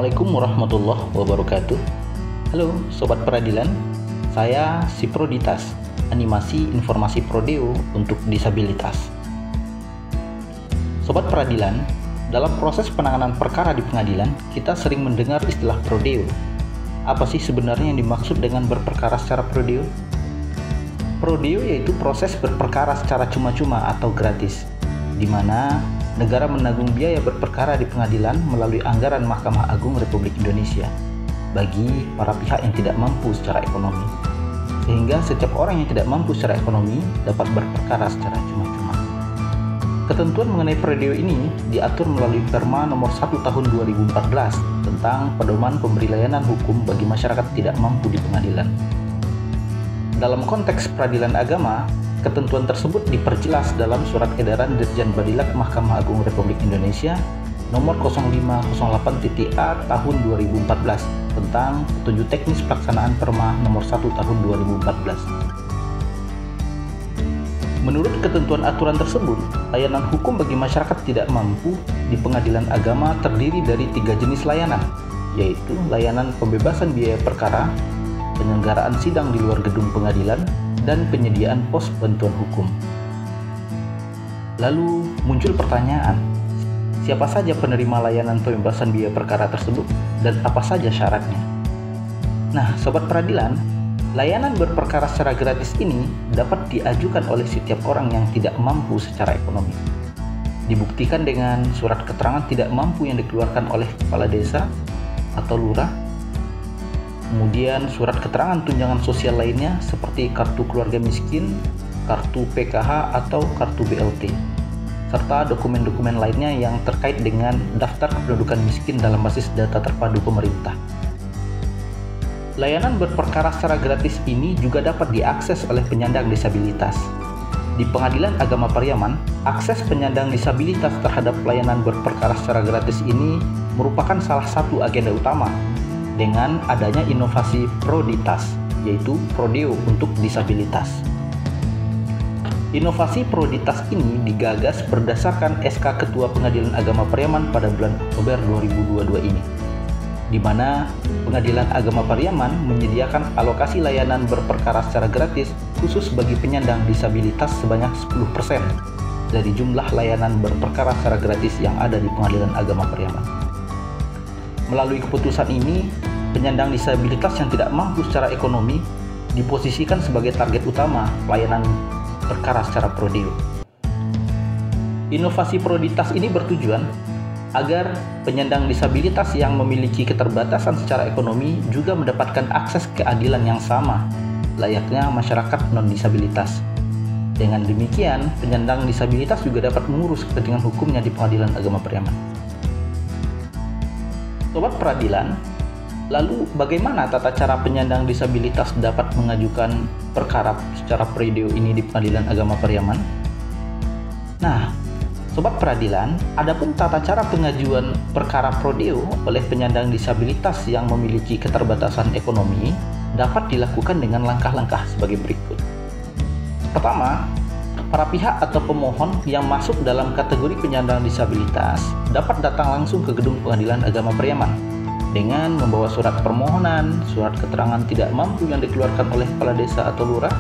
Assalamualaikum warahmatullahi wabarakatuh. Halo Sobat Peradilan, saya si Proditas, animasi informasi Prodeo untuk disabilitas. Sobat Peradilan, dalam proses penanganan perkara di pengadilan, kita sering mendengar istilah Prodeo. Apa sih sebenarnya yang dimaksud dengan berperkara secara Prodeo? Prodeo yaitu proses berperkara secara cuma-cuma atau gratis, di mana negara menanggung biaya berperkara di pengadilan melalui anggaran Mahkamah Agung Republik Indonesia bagi para pihak yang tidak mampu secara ekonomi, sehingga setiap orang yang tidak mampu secara ekonomi dapat berperkara secara cuma-cuma. Ketentuan mengenai Prodeo ini diatur melalui Perma nomor 1 tahun 2014 tentang pedoman pemberi layanan hukum bagi masyarakat tidak mampu di pengadilan. Dalam konteks peradilan agama, ketentuan tersebut diperjelas dalam Surat Edaran Dirjen Badilak Mahkamah Agung Republik Indonesia nomor 0508-A tahun 2014 tentang petunjuk teknis pelaksanaan Perma nomor 1 tahun 2014. Menurut ketentuan aturan tersebut, layanan hukum bagi masyarakat tidak mampu di pengadilan agama terdiri dari 3 jenis layanan, yaitu layanan pembebasan biaya perkara, penyelenggaraan sidang di luar gedung pengadilan, dan penyediaan pos bantuan hukum. Lalu muncul pertanyaan, siapa saja penerima layanan pembebasan biaya perkara tersebut dan apa saja syaratnya? Nah, Sobat Peradilan, layanan berperkara secara gratis ini dapat diajukan oleh setiap orang yang tidak mampu secara ekonomi. Dibuktikan dengan surat keterangan tidak mampu yang dikeluarkan oleh kepala desa atau lurah, kemudian surat keterangan tunjangan sosial lainnya seperti kartu keluarga miskin, kartu PKH atau kartu BLT, serta dokumen-dokumen lainnya yang terkait dengan daftar kependudukan miskin dalam basis data terpadu pemerintah. Layanan berperkara secara gratis ini juga dapat diakses oleh penyandang disabilitas. Di Pengadilan Agama Pariaman, akses penyandang disabilitas terhadap layanan berperkara secara gratis ini merupakan salah satu agenda utama dengan adanya inovasi Proditas, yaitu Prodeo untuk disabilitas. Inovasi Proditas ini digagas berdasarkan SK Ketua Pengadilan Agama Pariaman pada bulan Oktober 2022 ini, di mana Pengadilan Agama Pariaman menyediakan alokasi layanan berperkara secara gratis khusus bagi penyandang disabilitas sebanyak 10% dari jumlah layanan berperkara secara gratis yang ada di Pengadilan Agama Pariaman. Melalui keputusan ini, penyandang disabilitas yang tidak mampu secara ekonomi diposisikan sebagai target utama pelayanan perkara secara Prodeo. Inovasi Proditas ini bertujuan agar penyandang disabilitas yang memiliki keterbatasan secara ekonomi juga mendapatkan akses keadilan yang sama layaknya masyarakat non-disabilitas. Dengan demikian, penyandang disabilitas juga dapat mengurus kepentingan hukumnya di Pengadilan Agama Pariaman. Sobat Peradilan, lalu bagaimana tata cara penyandang disabilitas dapat mengajukan perkara secara Prodeo ini di Pengadilan Agama Pariaman? Nah, Sobat Peradilan, adapun tata cara pengajuan perkara Prodeo oleh penyandang disabilitas yang memiliki keterbatasan ekonomi dapat dilakukan dengan langkah-langkah sebagai berikut. Pertama, para pihak atau pemohon yang masuk dalam kategori penyandang disabilitas dapat datang langsung ke gedung Pengadilan Agama Pariaman dengan membawa surat permohonan, surat keterangan tidak mampu yang dikeluarkan oleh kepala desa atau lurah,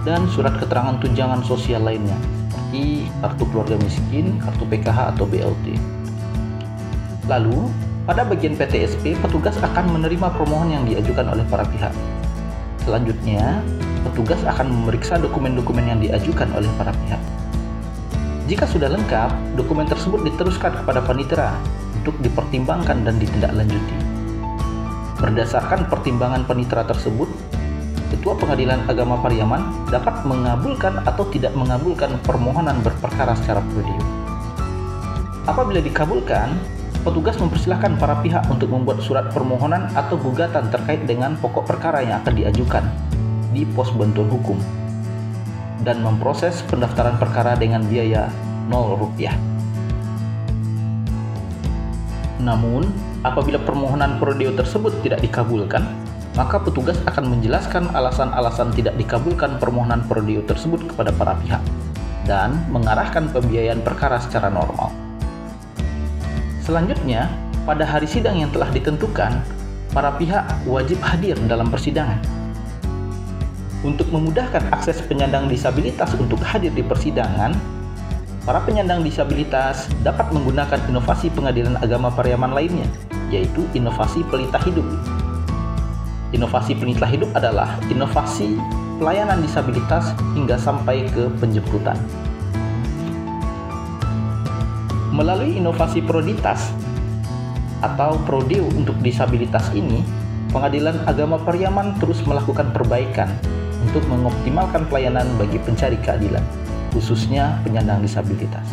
dan surat keterangan tunjangan sosial lainnya seperti kartu keluarga miskin, kartu PKH atau BLT. Lalu, pada bagian PTSP, petugas akan menerima permohonan yang diajukan oleh para pihak. Selanjutnya, petugas akan memeriksa dokumen-dokumen yang diajukan oleh para pihak. Jika sudah lengkap, dokumen tersebut diteruskan kepada panitera untuk dipertimbangkan dan ditindaklanjuti. Berdasarkan pertimbangan panitera tersebut, Ketua Pengadilan Agama Pariaman dapat mengabulkan atau tidak mengabulkan permohonan berperkara secara Prodeo. Apabila dikabulkan, petugas mempersilahkan para pihak untuk membuat surat permohonan atau gugatan terkait dengan pokok perkara yang akan diajukan di pos bantuan hukum dan memproses pendaftaran perkara dengan biaya Rp0. Namun, apabila permohonan Prodeo tersebut tidak dikabulkan, maka petugas akan menjelaskan alasan-alasan tidak dikabulkan permohonan Prodeo tersebut kepada para pihak dan mengarahkan pembiayaan perkara secara normal. Selanjutnya, pada hari sidang yang telah ditentukan, para pihak wajib hadir dalam persidangan. Untuk memudahkan akses penyandang disabilitas untuk hadir di persidangan, para penyandang disabilitas dapat menggunakan inovasi Pengadilan Agama Pariaman lainnya, yaitu inovasi pelita hidup. Inovasi pelita hidup adalah inovasi pelayanan disabilitas hingga sampai ke penjemputan. Melalui inovasi Proditas atau Prodeo untuk disabilitas ini, Pengadilan Agama Pariaman terus melakukan perbaikan untuk mengoptimalkan pelayanan bagi pencari keadilan, khususnya penyandang disabilitas.